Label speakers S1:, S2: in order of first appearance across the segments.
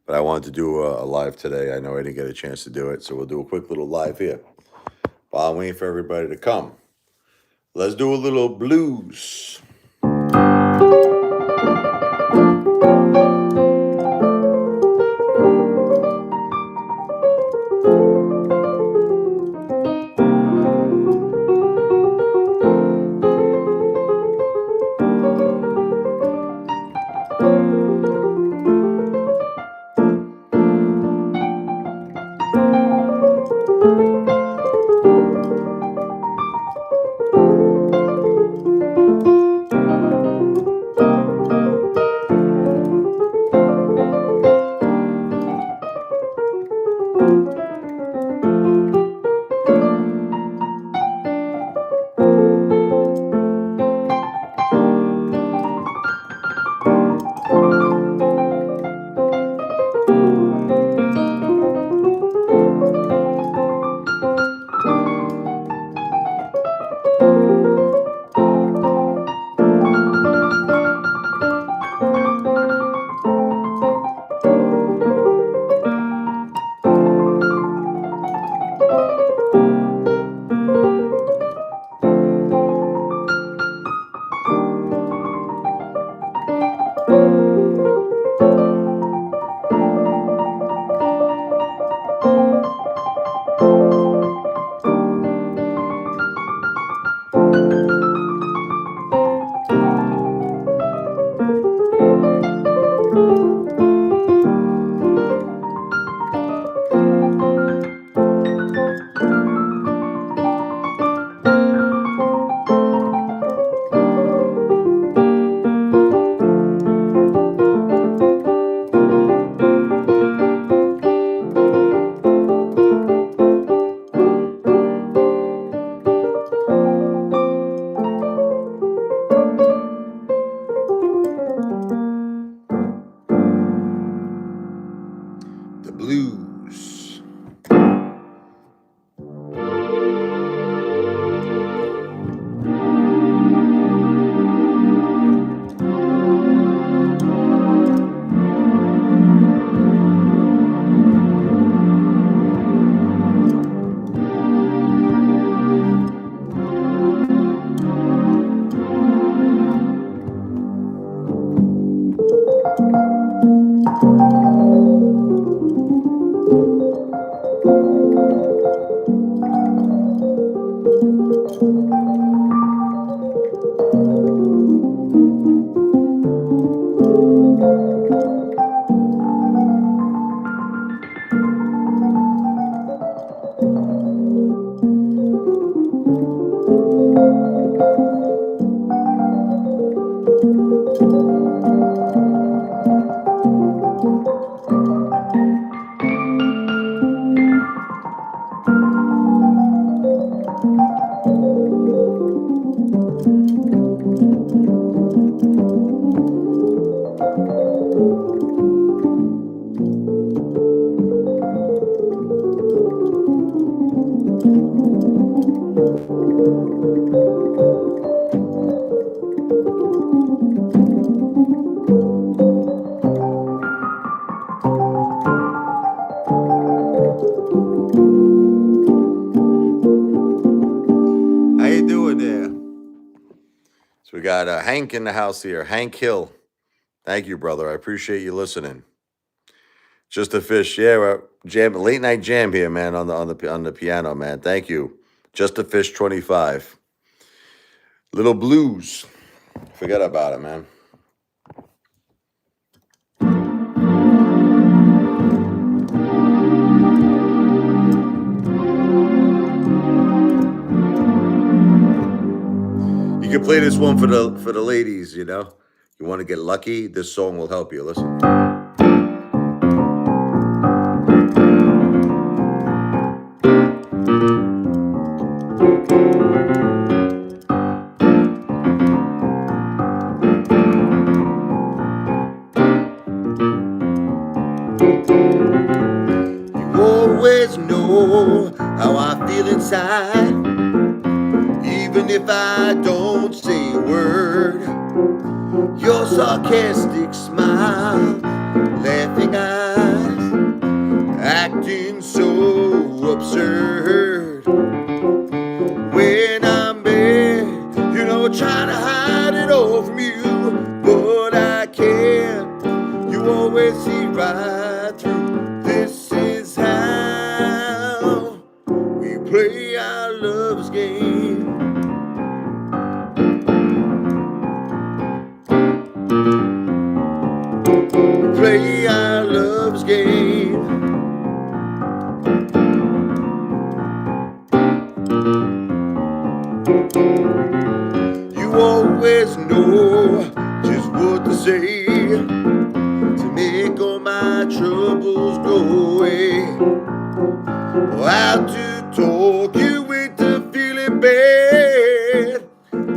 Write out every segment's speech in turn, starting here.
S1: but I wanted to do a live today. I know I didn't get a chance to do it, so we'll do a quick little live here while I'm waiting for everybody to come. Let's do a little blues. The blues. How you doing there? So we got Hank in the house here. Hank Hill. Thank you, brother. I appreciate you listening. Just a fish, yeah. Jam, late night jam here, man. On the piano, man. Thank you. Just a fish, 25. Little blues. Forget about it, man. You can play this one for the ladies. You know, you want to get lucky. This song will help you. Listen. You always know how I feel inside, even if I don't say a word. Your sarcastic smile, laughing eyes, right through. This is how we play our love's game. We play our love's game. You always know just what to say to make all my troubles go away. Or how to talk you into feeling bad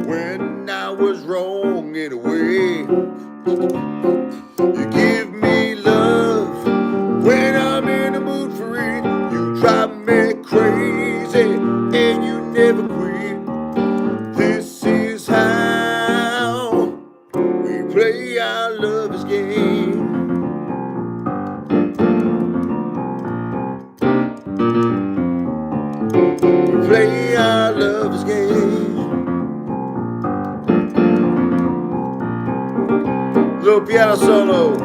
S1: when I was wrong in a way. You give me love when I'm in the mood for it. You drive me crazy and you never quit. This is how we play our lover's game. We play our lover's game. Little piano solo.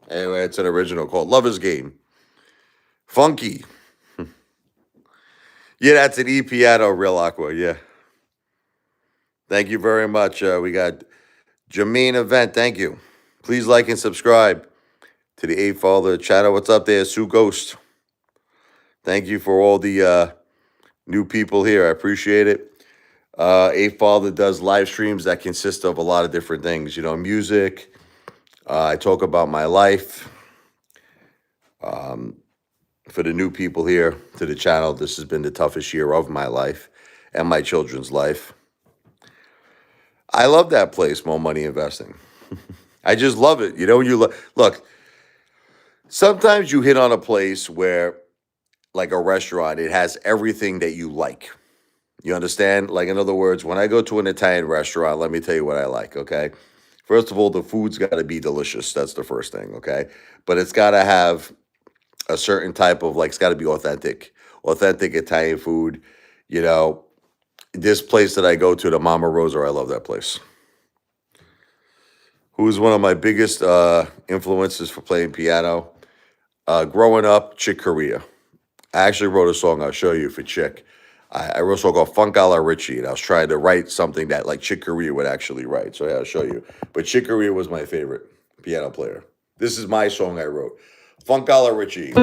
S1: Anyway, it's an original called Lover's Game. Funky. Yeah, that's an E-piano, Real Aqua, yeah. Thank you very much. We got Jermaine Event, thank you. Please like and subscribe to the Apefather channel. What's up there, Sue Ghost? Thank you for all the new people here. I appreciate it. Apefather does live streams that consist of a lot of different things. You know, music. I talk about my life. For the new people here to the channel, this has been the toughest year of my life and my children's life. I love that place, More Money Investing. I just love it. You know, look, sometimes you hit on a place where, like a restaurant, it has everything that you like. You understand? Like, in other words, when I go to an Italian restaurant, let me tell you what I like, okay? First of all, the food's got to be delicious. That's the first thing, okay? But it's got to have a certain type of, like, it's got to be authentic Italian food. You know, this place that I go to, the Mama Rosa, I love that place. Who's one of my biggest influences for playing piano? Growing up, Chick Corea. I actually wrote a song I'll show you for Chick. I wrote a song called Funk a la Richie, and I was trying to write something that, like, Chick Corea would actually write. So yeah, I'll show you. But Chick Corea was my favorite piano player. This is my song I wrote. Funk a la Richie.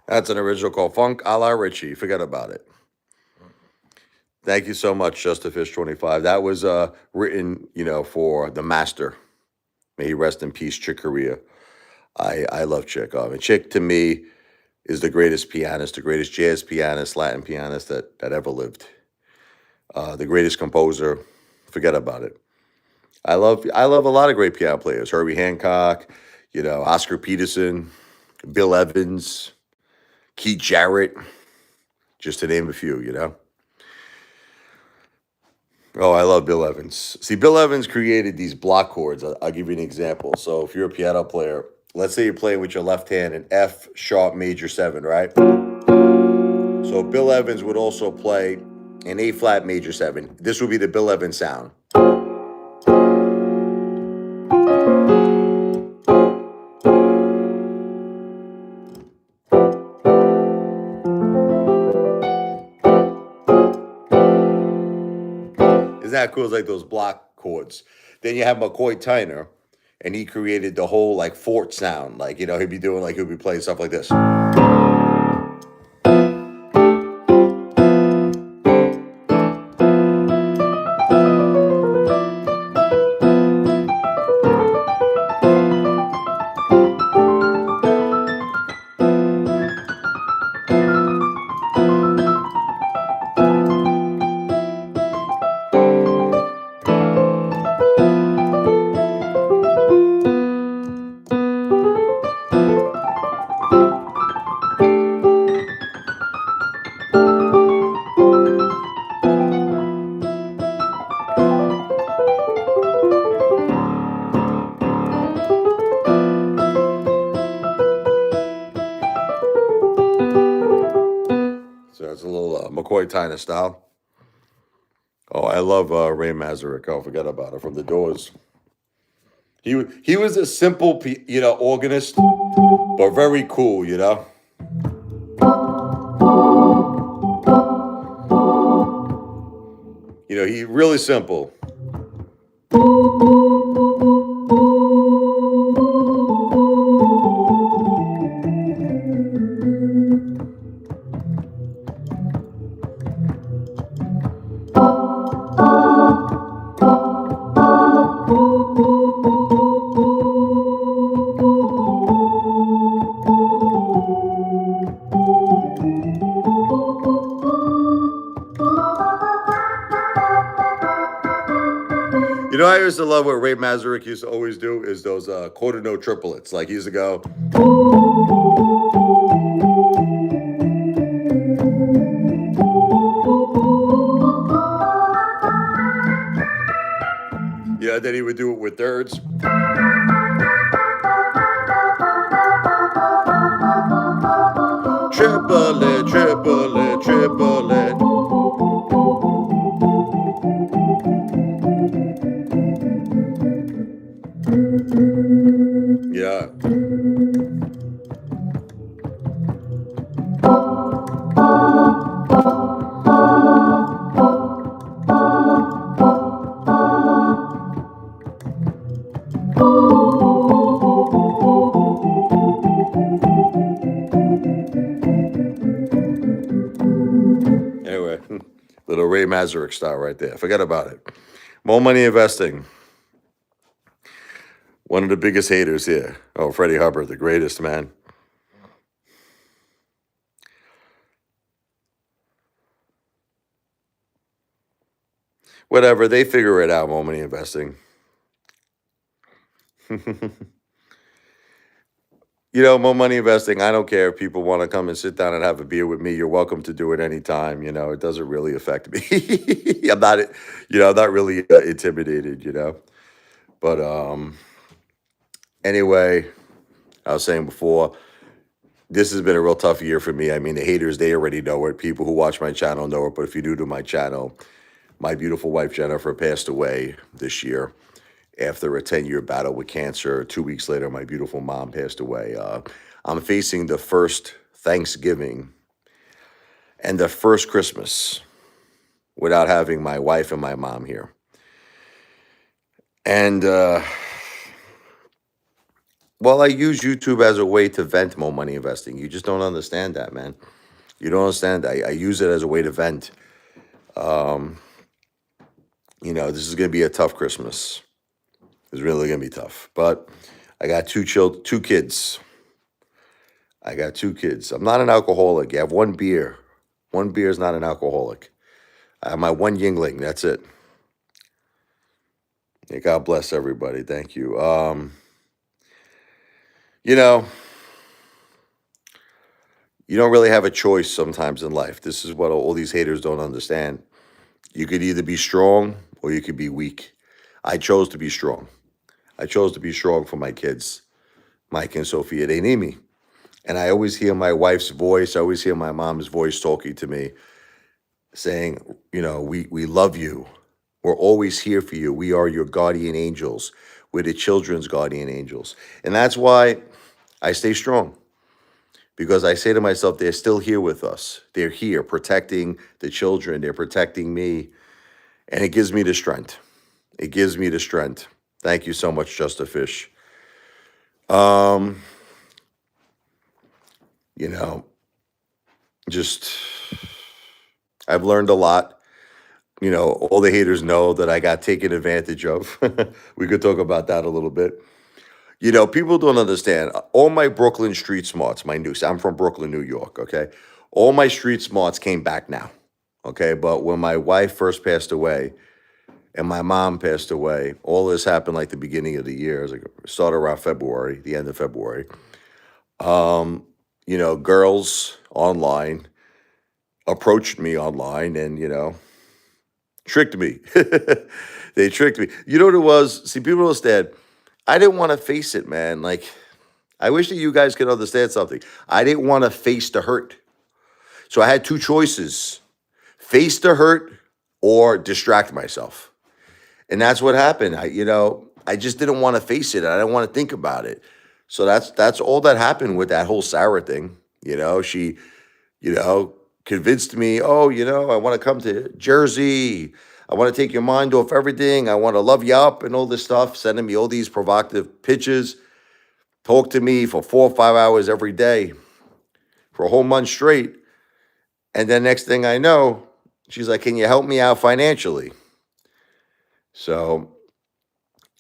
S1: That's an original called Funk a la Richie. Forget about it. Thank you so much, JustAFish25. That was written, for the master. May he rest in peace, Chick Corea. I love Chick. Chick to me is the greatest pianist, the greatest jazz pianist, Latin pianist that ever lived. The greatest composer. Forget about it. I love a lot of great piano players. Herbie Hancock, Oscar Peterson, Bill Evans, Keith Jarrett, just to name a few. Oh, I love Bill Evans. See, Bill Evans created these block chords. I'll give you an example. So if you're a piano player, let's say you're playing with your left hand an F sharp major 7, right? So Bill Evans would also play an A flat major 7. This would be the Bill Evans sound. Isn't that cool? It's like those block chords. Then you have McCoy Tyner, and he created the whole like fort sound. Like, he'd be doing he'd be playing stuff like this. So that's a little McCoy Tyner style. Oh, I love Ray Manzarek. Oh, forget about it. From the Doors. He was a simple, organist, but very cool, He really simple. I used to love what Ray Manzarek used to always do is those quarter note triplets. Like he used to go. Yeah, then he would do it with thirds. Triplet, triplet, triplet. Yeah. Anyway, little Ray Manzarek style right there. Forget about it. More money investing. One of the biggest haters here. Oh, Freddie Hubbard, the greatest, man. Whatever, they figure it out, more money investing. More money investing. I don't care if people want to come and sit down and have a beer with me. You're welcome to do it anytime. It doesn't really affect me. I'm not, I'm not really intimidated, But anyway, I was saying before, this has been a real tough year for me. I mean, the haters, they already know it. People who watch my channel know it. But if you're new to my channel, my beautiful wife, Jennifer, passed away this year after a 10-year battle with cancer. 2 weeks later, my beautiful mom passed away. I'm facing the first Thanksgiving and the first Christmas without having my wife and my mom here. And well, I use YouTube as a way to vent more money investing. You just don't understand that, man. You don't understand. I use it as a way to vent. This is going to be a tough Christmas. It's really going to be tough. But I got two kids. I got two kids. I'm not an alcoholic. You have one beer. One beer is not an alcoholic. I have my one Yingling. That's it. Yeah, God bless everybody. Thank you. You don't really have a choice sometimes in life. This is what all these haters don't understand. You could either be strong or you could be weak. I chose to be strong. I chose to be strong for my kids, Mike and Sophia. They need me. And I always hear my wife's voice. I always hear my mom's voice talking to me, saying, we love you. We're always here for you. We are your guardian angels. We're the children's guardian angels. And that's why I stay strong. Because I say to myself, they're still here with us. They're here protecting the children. They're protecting me. And it gives me the strength. It gives me the strength. Thank you so much, Just a Fish. I've learned a lot. All the haters know that I got taken advantage of. We could talk about that a little bit. People don't understand. All my Brooklyn street smarts, I'm from Brooklyn, New York, okay? All my street smarts came back now, okay? But when my wife first passed away and my mom passed away, all this happened like the beginning of the year. It started around February, the end of February. Girls online approached me online and, tricked me. They tricked me. You know what it was? See, people don't understand. I didn't want to face it, man. Like, I wish that you guys could understand something. I didn't want to face the hurt. So I had two choices: face the hurt or distract myself. And that's what happened. I just didn't want to face it. I didn't want to think about it. So that's all that happened with that whole Sarah thing. She, convinced me, I want to come to Jersey. I want to take your mind off everything. I want to love you up and all this stuff, sending me all these provocative pitches. Talk to me for 4 or 5 hours every day for a whole month straight. And then next thing I know, she's like, can you help me out financially? So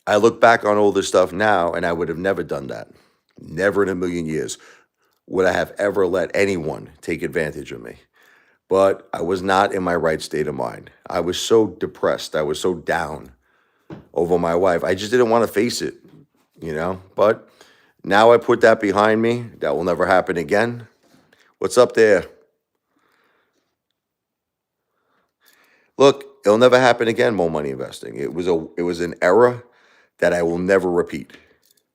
S1: I look back on all this stuff now, and I would have never done that. Never in a million years would I have ever let anyone take advantage of me. But I was not in my right state of mind. I was so depressed. I was so down over my wife. I just didn't want to face it, But now I put that behind me. That will never happen again. What's up there? Look, it'll never happen again, more money investing. It was an era that I will never repeat.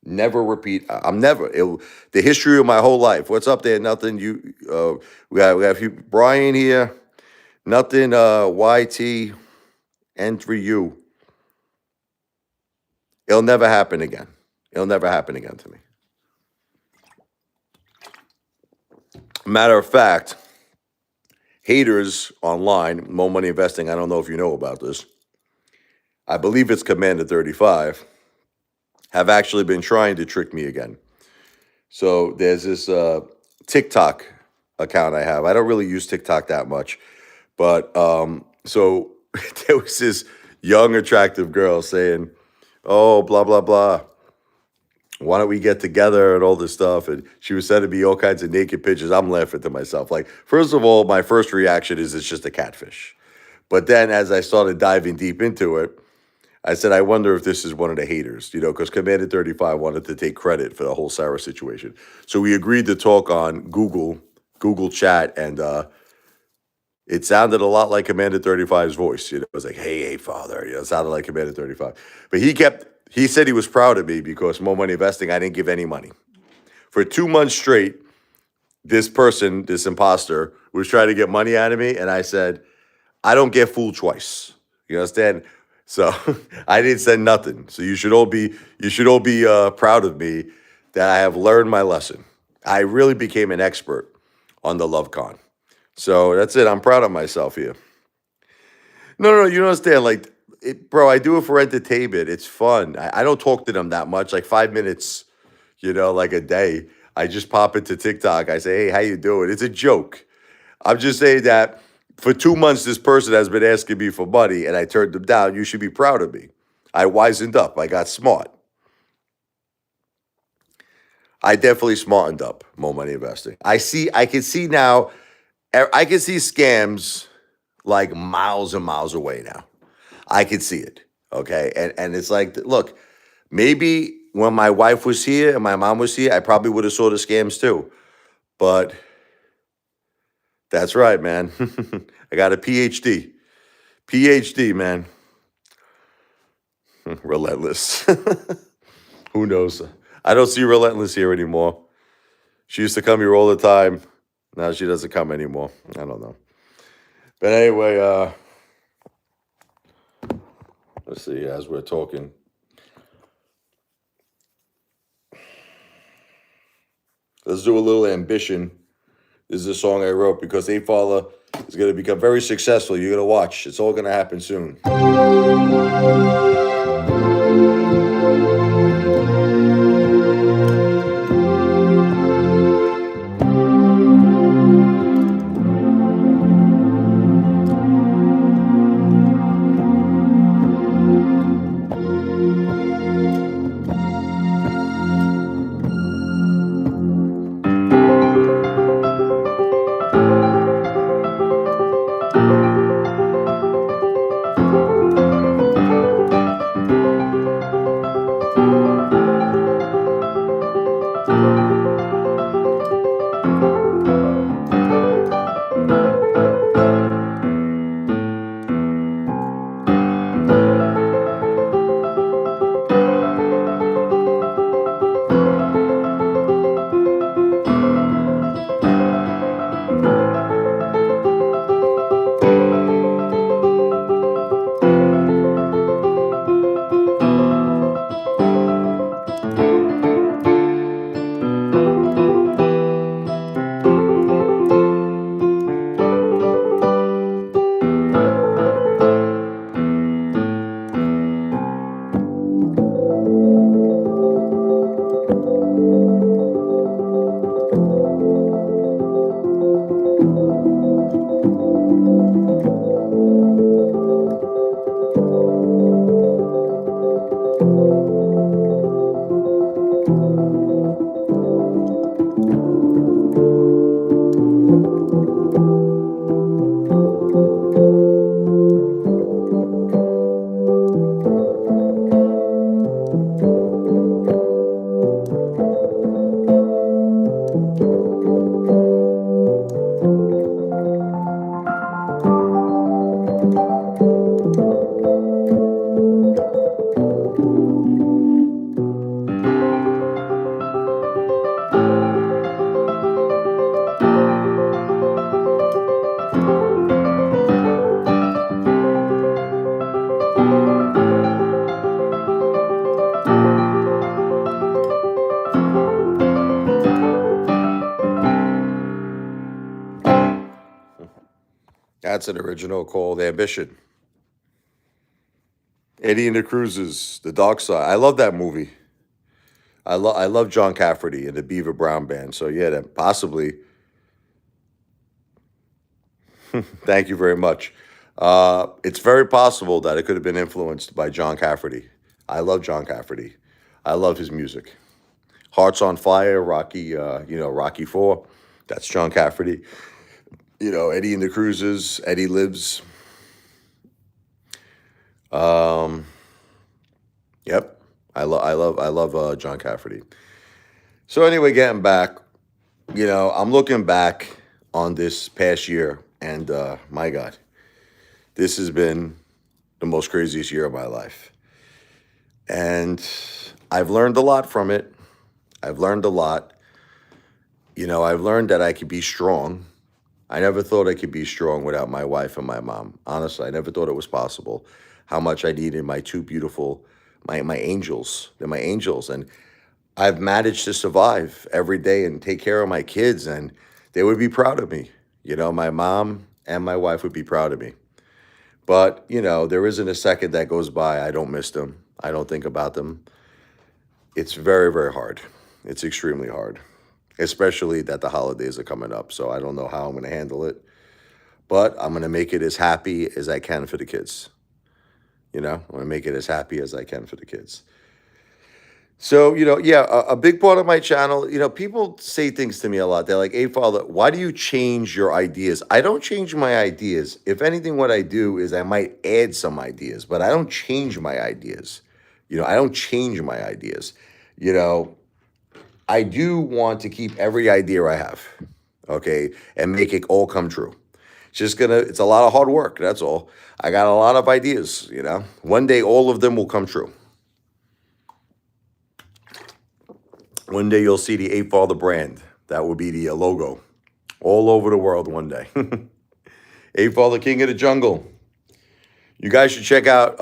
S1: Never repeat. The history of my whole life. What's up there? Nothing. We got a few. Brian here. Nothing. YT. N3U. It'll never happen again. It'll never happen again to me. Matter of fact, haters online, more money investing. I don't know if you know about this. I believe it's Commander 35. Have actually been trying to trick me again. So there's this TikTok account I have. I don't really use TikTok that much, but so there was this young, attractive girl saying, "Oh, blah blah blah. Why don't we get together and all this stuff?" And she was sending me all kinds of naked pictures. I'm laughing to myself. Like, first of all, my first reaction is it's just a catfish. But then as I started diving deep into it, I said, I wonder if this is one of the haters, because Commander 35 wanted to take credit for the whole Sarah situation. So we agreed to talk on Google Chat, and it sounded a lot like Commander 35's voice. It was like, hey, Father. It sounded like Commander 35. But he said he was proud of me because more money investing, I didn't give any money. For 2 months straight, this imposter, was trying to get money out of me, and I said, I don't get fooled twice. You understand? So I didn't send nothing. So you should all be proud of me that I have learned my lesson. I really became an expert on the Love Con. So that's it. I'm proud of myself here. No, you don't understand. Like, bro, I do it for entertainment. It's fun. I don't talk to them that much, like 5 minutes, like a day. I just pop into TikTok. I say, hey, how you doing? It's a joke. I'm just saying that for 2 months, this person has been asking me for money, and I turned them down. You should be proud of me. I wisened up. I got smart. I definitely smartened up. More money investing. I can see now. I can see scams like miles and miles away now. I could see it. Okay. And it's like, look, maybe when my wife was here and my mom was here, I probably would have saw the scams too. But that's right, man. I got a PhD. PhD, man. Relentless. Who knows? I don't see Relentless here anymore. She used to come here all the time. Now she doesn't come anymore. I don't know. But anyway, let's see, as we're talking. Let's do a little Ambition. This is a song I wrote because Apefather is going to become very successful. You're going to watch. It's all going to happen soon. That's an original called Ambition. Eddie and the Cruises, The Dark Side. I love that movie. I love John Cafferty and the Beaver Brown Band. So yeah, that possibly. Thank you very much. It's very possible that it could have been influenced by John Cafferty. I love John Cafferty. I love his music. Hearts on Fire, Rocky, Rocky Four. That's John Cafferty. Eddie and the Cruises, Eddie Lives. Yep. I love John Cafferty. So anyway, getting back, I'm looking back on this past year, and my God, this has been the most craziest year of my life. And I've learned a lot from it. I've learned a lot. I've learned that I could be strong. I never thought I could be strong without my wife and my mom. Honestly, I never thought it was possible. How much I needed my two beautiful, my angels. They're my angels. And I've managed to survive every day and take care of my kids and they would be proud of me. My mom and my wife would be proud of me. But, there isn't a second that goes by I don't miss them. I don't think about them. It's very, very hard. It's extremely hard, especially that the holidays are coming up. So I don't know how I'm going to handle it, but I'm going to make it as happy as I can for the kids. I'm going to make it as happy as I can for the kids. So, yeah, a big part of my channel, people say things to me a lot. They're like, hey, Father, why do you change your ideas? I don't change my ideas. If anything, what I do is I might add some ideas, but I don't change my ideas. I don't change my ideas. I do want to keep every idea I have, okay, and make it all come true. It's a lot of hard work. That's all. I got a lot of ideas, One day, all of them will come true. One day you'll see the Apefather brand. That will be the logo all over the world one day. Apefather, King of the Jungle. You guys should check out,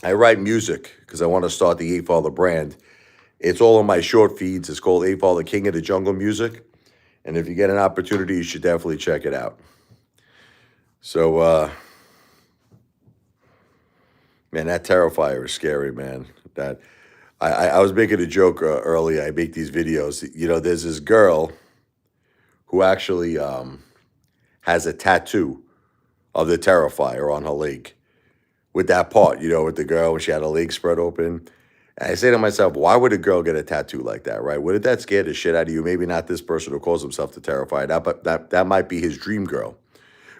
S1: I write music because I want to start the Apefather brand. It's all on my short feeds. It's called Apefather, King of the Jungle Music. And if you get an opportunity, you should definitely check it out. So, man, that Terrifier is scary, man. I was making a joke earlier. I make these videos. There's this girl who actually has a tattoo of the Terrifier on her leg with that part, with the girl when she had her leg spread open. And I say to myself, why would a girl get a tattoo like that, right? Would that scare the shit out of you? Maybe not this person who calls himself the Terrifier. That might be his dream girl.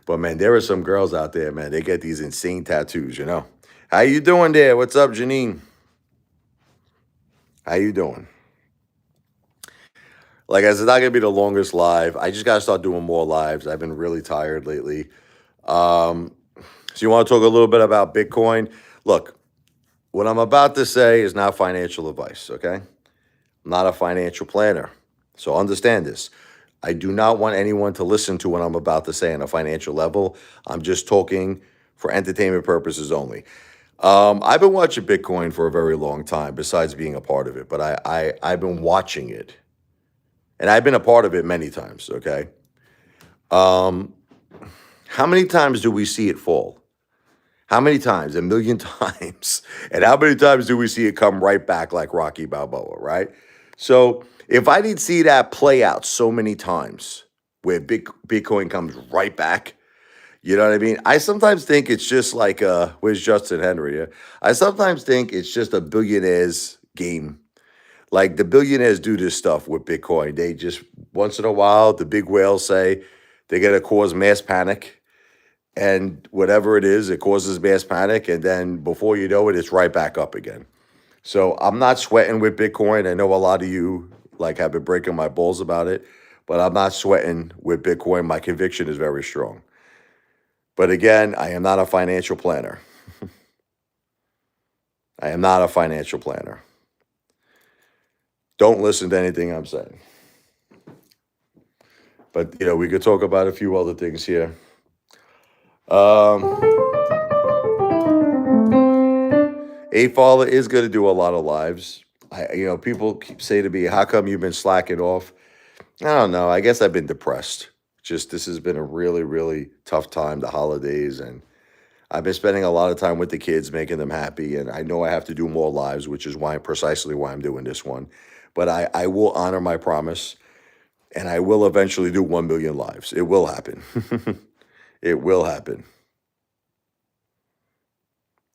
S1: But, man, there are some girls out there, man. They get these insane tattoos, How you doing there? What's up, Janine? How you doing? Like I said, it's not going to be the longest live. I just got to start doing more lives. I've been really tired lately. So you want to talk a little bit about Bitcoin? Look, what I'm about to say is not financial advice, okay? I'm not a financial planner. So understand this. I do not want anyone to listen to what I'm about to say on a financial level. I'm just talking for entertainment purposes only. I've been watching Bitcoin for a very long time, besides being a part of it. But I've been watching it. And I've been a part of it many times, okay? How many times do we see it fall? How many times? 1,000,000 times. And how many times do we see it come right back like Rocky Balboa, right? So if I didn't see that play out so many times where Bitcoin comes right back, you know what I mean? I sometimes think it's just like, where's Justin Henry? Yeah? I sometimes think it's just a billionaire's game. Like the billionaires do this stuff with Bitcoin. They just, once in a while, the big whales say they're going to cause mass panic. And whatever it is, it causes mass panic. And then before you know it, it's right back up again. So I'm not sweating with Bitcoin. I know a lot of you have been breaking my balls about it, but I'm not sweating with Bitcoin. My conviction is very strong. But again, I am not a financial planner. I am not a financial planner. Don't listen to anything I'm saying. But, we could talk about a few other things here. Apefather is going to do a lot of lives. People keep saying to me, how come you've been slacking off? I don't know. I guess I've been depressed. Just this has been a really, really tough time, the holidays. And I've been spending a lot of time with the kids, making them happy. And I know I have to do more lives, which is precisely why I'm doing this one. But I will honor my promise. And I will eventually do 1 million lives. It will happen. It will happen.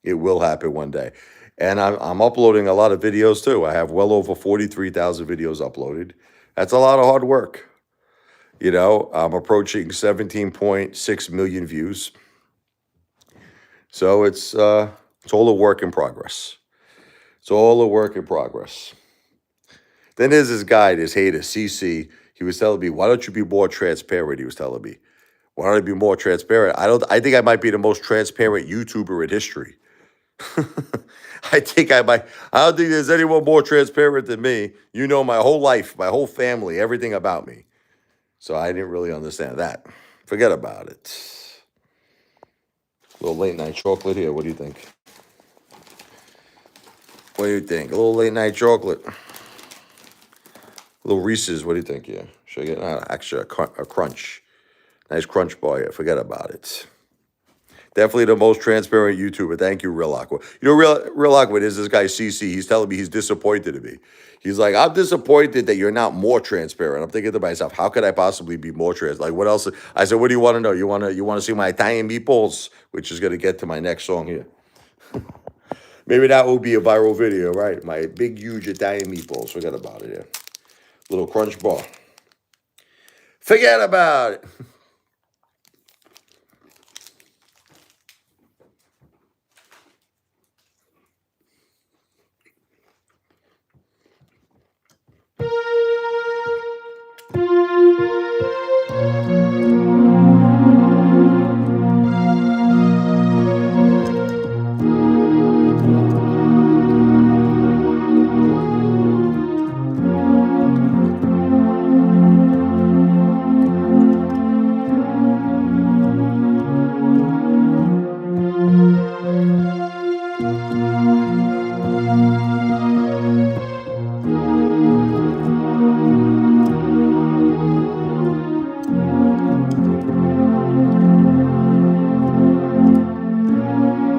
S1: It will happen one day. And I'm uploading a lot of videos too. I have well over 43,000 videos uploaded. That's a lot of hard work. I'm approaching 17.6 million views. So it's all a work in progress. It's all a work in progress. Then there's this guy, this hater, CC. He was telling me, why don't you be more transparent? He was telling me, why don't I be more transparent? I think I might be the most transparent YouTuber in history. I don't think there's anyone more transparent than me. You know my whole life, my whole family, everything about me. So I didn't really understand that. Forget about it. A little late night chocolate here. What do you think? What do you think? A little late night chocolate. A little Reese's. What do you think? Yeah. Should I get actually a crunch? Nice crunch bar here. Forget about it. Definitely the most transparent YouTuber. Thank you, Real Aqua. You know, Real Aqua is this guy CC. He's telling me he's disappointed in me. He's like, I'm disappointed that you're not more transparent. I'm thinking to myself, how could I possibly be more transparent? Like, what else? I said, what do you want to know? You want to see my Italian meatballs, which is going to get to my next song here. Maybe that will be a viral video, right? My big, huge Italian meatballs. Forget about it. Yeah, little crunch bar. Forget about it.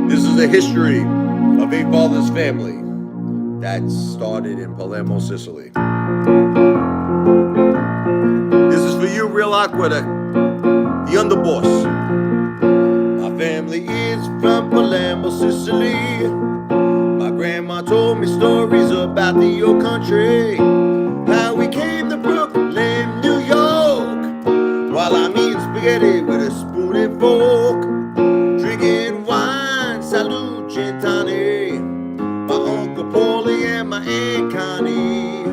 S1: This is the history of Apefather's family that started in Palermo, Sicily. This is for you, Real Aqua, the underboss. My family is from Palermo, Sicily. My grandma told me stories about the old country, how we came to Brooklyn, New York, while I'm eating spaghetti with a spoon and fork, drinking wine, salute, Gentani. My Uncle Paulie and my Aunt Connie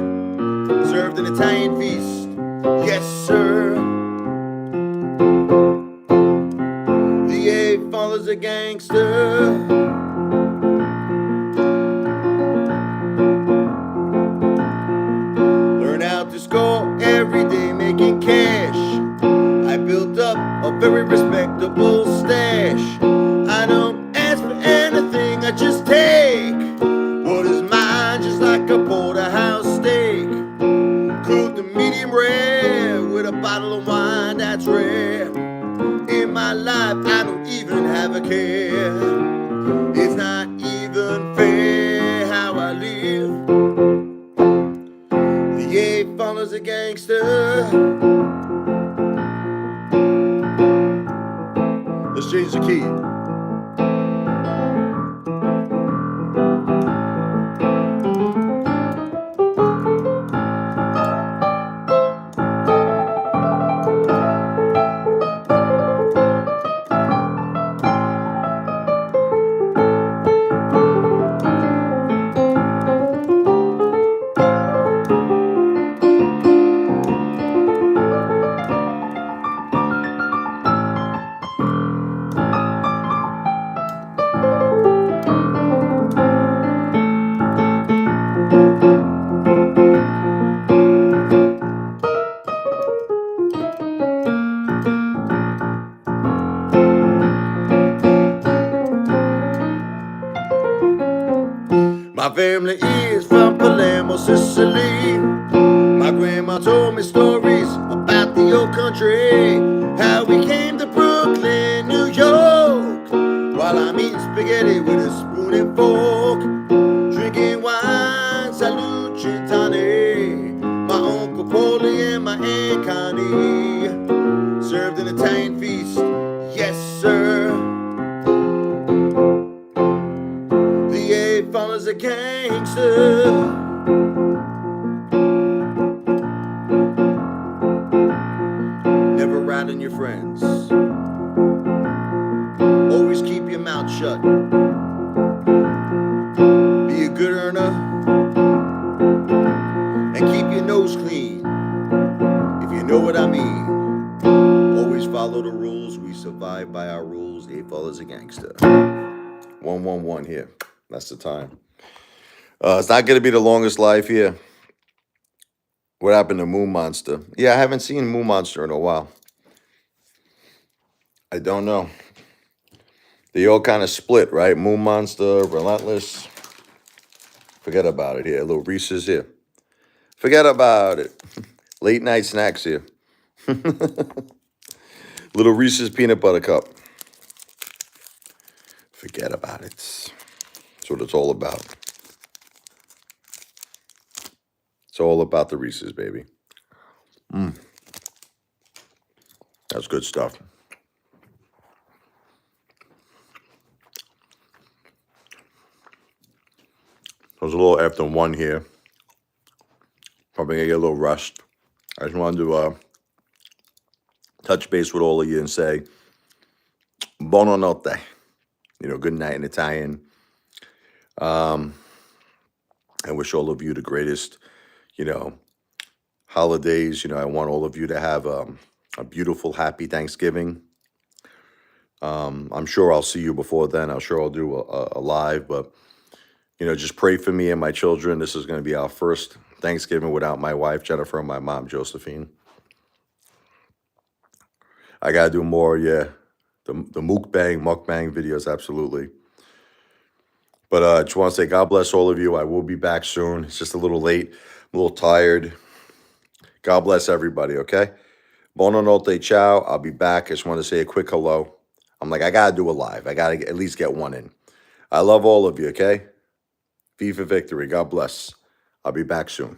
S1: served an Italian feast, yes sir. The Apefather's a gangster. Learn how to score every day making cash. I built up a very respectable stash. I don't ask for anything, I just take what is mine, just like a porterhouse steak. Cooked medium rare with a bottle of wine that's rare. In my life, I don't even have a care. It's not even fair how I live. The Apefather's a gangster. Let's change the key. My family is from Palermo, Sicily. My grandma told me stories about the old country, how we came to Brooklyn, New York, while I'm eating spaghetti with a spoon and fork, drinking wine, salute, Gentani. My Uncle Paulie and my Aunt Connie served an Italian feast, yes sir. The Apefather's a gangster. Never rat on your friends. Always keep your mouth shut. Be a good earner and keep your nose clean, if you know what I mean. Always follow the rules. We survive by our rules. Apefather's a gangster. 111 here. That's the time. It's not going to be the longest live here. What happened to Moon Monster? Yeah, I haven't seen Moon Monster in a while. I don't know. They all kind of split, right? Moon Monster, Relentless. Forget about it here. Little Reese's here. Forget about it. Late night snacks here. Little Reese's peanut butter cup. Forget about it. That's what it's all about. It's all about the Reese's, baby. That's good stuff. I was a little after 1 here. Probably gonna get a little rushed. I just wanted to touch base with all of you and say, buonanotte. Good night in Italian. I wish all of you the greatest, holidays. I want all of you to have a beautiful, happy Thanksgiving. I'm sure I'll see you before then. I'm sure I'll do a live, but just pray for me and my children. This is going to be our first Thanksgiving without my wife, Jennifer, and my mom, Josephine. I got to do more, the mukbang videos, absolutely. But I just want to say God bless all of you. I will be back soon. It's just a little late. I'm a little tired. God bless everybody, okay? Buonanotte, ciao. I'll be back. I just want to say a quick hello. I'm like, I got to do a live. I got to at least get one in. I love all of you, okay? V for victory. God bless. I'll be back soon.